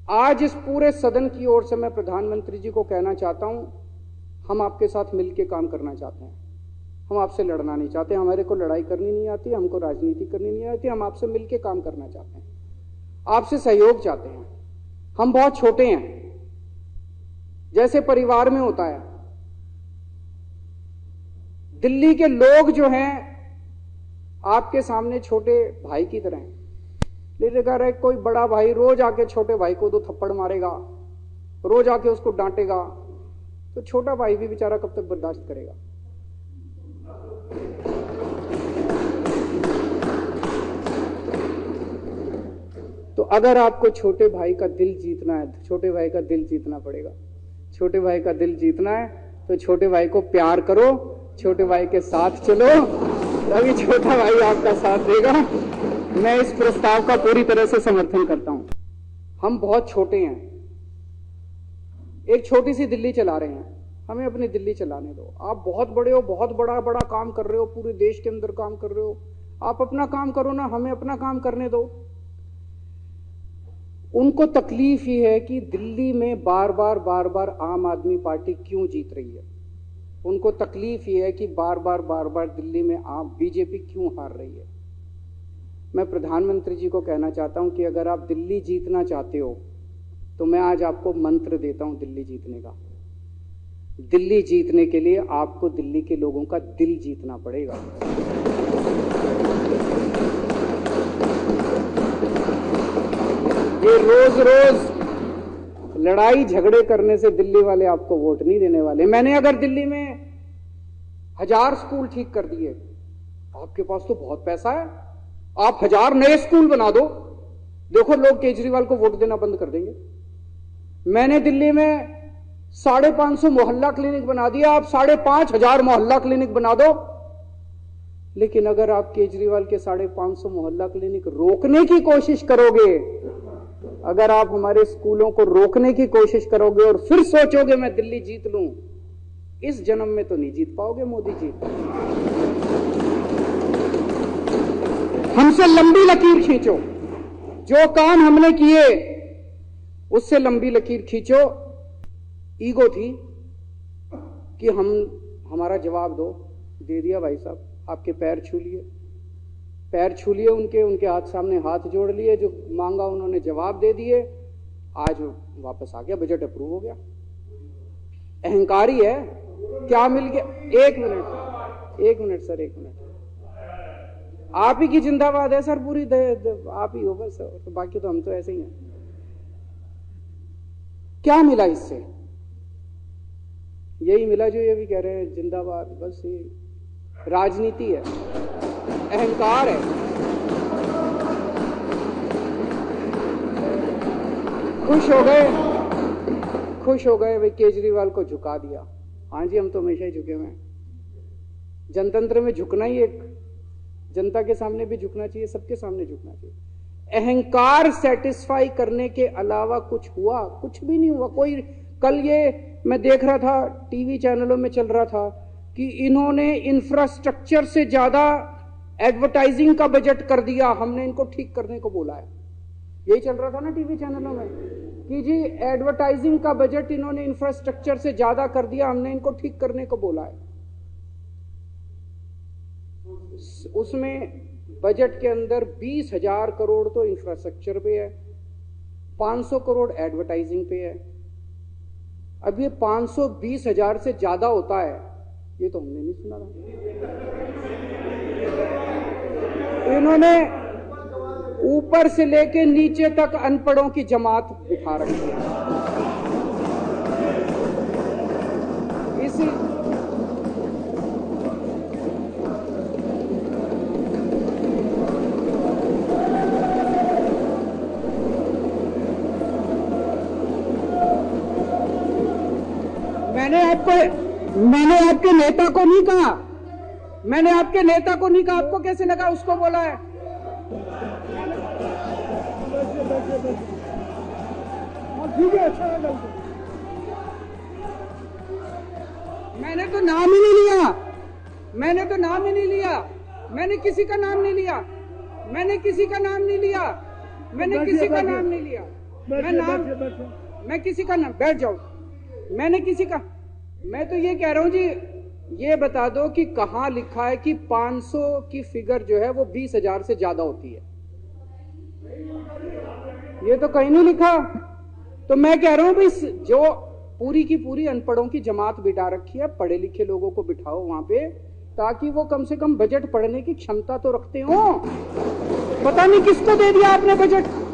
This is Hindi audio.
आज इस पूरे सदन की ओर से मैं प्रधानमंत्री जी को कहना चाहता हूं, हम आपके साथ मिलकर काम करना चाहते हैं। हम आपसे लड़ना नहीं चाहते, हमारे को लड़ाई करनी नहीं आती, हमको राजनीति करनी नहीं आती। हम आपसे मिलकर काम करना चाहते हैं, आपसे सहयोग चाहते हैं। हम बहुत छोटे हैं, जैसे परिवार में होता है। दिल्ली के लोग जो हैं आपके सामने छोटे भाई की तरह हैं। लेकिन अगर कोई बड़ा भाई रोज आके छोटे भाई को 2 थप्पड़ मारेगा, रोज आके उसको डांटेगा, तो छोटा भाई भी बेचारा कब तक बर्दाश्त करेगा। तो अगर आपको छोटे भाई का दिल जीतना है, छोटे भाई का दिल जीतना पड़ेगा। छोटे भाई का दिल जीतना है तो छोटे भाई को प्यार करो, छोटे भाई के साथ चलो, तभी छोटा भाई आपका साथ देगा। मैं इस प्रस्ताव का पूरी तरह से समर्थन करता हूं। हम बहुत छोटे हैं, एक छोटी सी दिल्ली चला रहे हैं, हमें अपनी दिल्ली चलाने दो। आप बहुत बड़े हो, बहुत बड़ा बड़ा काम कर रहे हो, पूरे देश के अंदर काम कर रहे हो, आप अपना काम करो ना, हमें अपना काम करने दो। उनको तकलीफ ही है कि दिल्ली में बार बार आम आदमी पार्टी क्यों जीत रही है। उनको तकलीफ ही है कि बार बार दिल्ली में आप बीजेपी क्यों हार रही है। मैं प्रधानमंत्री जी को कहना चाहता हूं कि अगर आप दिल्ली जीतना चाहते हो तो मैं आज आपको मंत्र देता हूं दिल्ली जीतने का। दिल्ली जीतने के लिए आपको दिल्ली के लोगों का दिल जीतना पड़ेगा। ये रोज रोज लड़ाई झगड़े करने से दिल्ली वाले आपको वोट नहीं देने वाले। मैंने अगर दिल्ली में 1000 स्कूल ठीक कर दिए, आपके पास तो बहुत पैसा है, आप 1000 नए स्कूल बना दो, देखो लोग केजरीवाल को वोट देना बंद कर देंगे। मैंने दिल्ली में 550 मोहल्ला क्लिनिक बना दिया, आप 5500 मोहल्ला क्लिनिक बना दो। लेकिन अगर आप केजरीवाल के 550 मोहल्ला क्लिनिक रोकने की कोशिश करोगे, अगर आप हमारे स्कूलों को रोकने की कोशिश करोगे और फिर सोचोगे मैं दिल्ली जीत लूं, इस जन्म में तो नहीं जीत पाओगे मोदी जी। हमसे लंबी लकीर खींचो, जो काम हमने किए उससे लंबी लकीर खींचो। ईगो थी कि हमारा जवाब दो, दे दिया भाई साहब, आपके पैर छू लिए, पैर छू लिए उनके हाथ सामने हाथ जोड़ लिए, जो मांगा उन्होंने जवाब दे दिए। आज वापस आ गया, बजट अप्रूव हो गया। अहंकारी है, क्या मिल गया? एक मिनट सर, एक मिनट। आप ही की जिंदाबाद है सर, पूरी आप ही हो बस, तो बाकी तो हम तो ऐसे ही हैं। क्या मिला इससे? यही मिला जो ये भी कह रहे हैं जिंदाबाद। बस ये राजनीति है, अहंकार है। खुश हो गए वे केजरीवाल को झुका दिया। हाँ जी, हम तो हमेशा ही झुके हुए हैं। जनतंत्र में झुकना ही एक, जनता के सामने भी झुकना चाहिए, सबके सामने झुकना चाहिए। अहंकार सेटिस्फाई करने के अलावा कुछ हुआ? कुछ भी नहीं हुआ। कोई कल ये मैं देख रहा था, टीवी चैनलों में चल रहा था कि इन्होंने इंफ्रास्ट्रक्चर से ज्यादा एडवर्टाइजिंग का बजट कर दिया, हमने इनको ठीक करने को बोला है। यही चल रहा था ना टीवी चैनलों में कि जी एडवर्टाइजिंग का बजट इन्होंने इंफ्रास्ट्रक्चर से ज्यादा कर दिया, हमने इनको ठीक करने को बोला है। उसमें बजट के अंदर 20,000 करोड़ तो इंफ्रास्ट्रक्चर पे है, 500 करोड़ एडवर्टाइजिंग पे है। अब ये 520,000 से ज्यादा होता है, ये तो हमने नहीं सुना था। इन्होंने ऊपर से लेके नीचे तक अनपढ़ों की जमात बिठा रखी है। इसी मैंने आपके नेता को नहीं कहा, मैंने आपके नेता को नहीं कहा, आपको कैसे लगा उसको बोला है? मैंने तो नाम ही नहीं लिया, मैंने तो नाम ही नहीं लिया, मैंने किसी का नाम नहीं लिया, मैंने किसी का नाम नहीं लिया, मैंने किसी का नाम नहीं लिया। मैं नाम, मैं किसी का नाम, बैठ जाओ, मैंने किसी का, मैं तो ये कह रहा हूं जी, ये बता दो कि कहां लिखा है कि 500 की फिगर जो है वो 20,000 से ज्यादा होती है? ये तो कहीं नहीं लिखा। तो मैं कह रहा हूं भाई, जो पूरी की पूरी अनपढ़ों की जमात बिठा रखी है, पढ़े लिखे लोगों को बिठाओ वहां पे, ताकि वो कम से कम बजट पढ़ने की क्षमता तो रखते हो। पता नहीं किसको दे दिया आपने बजट।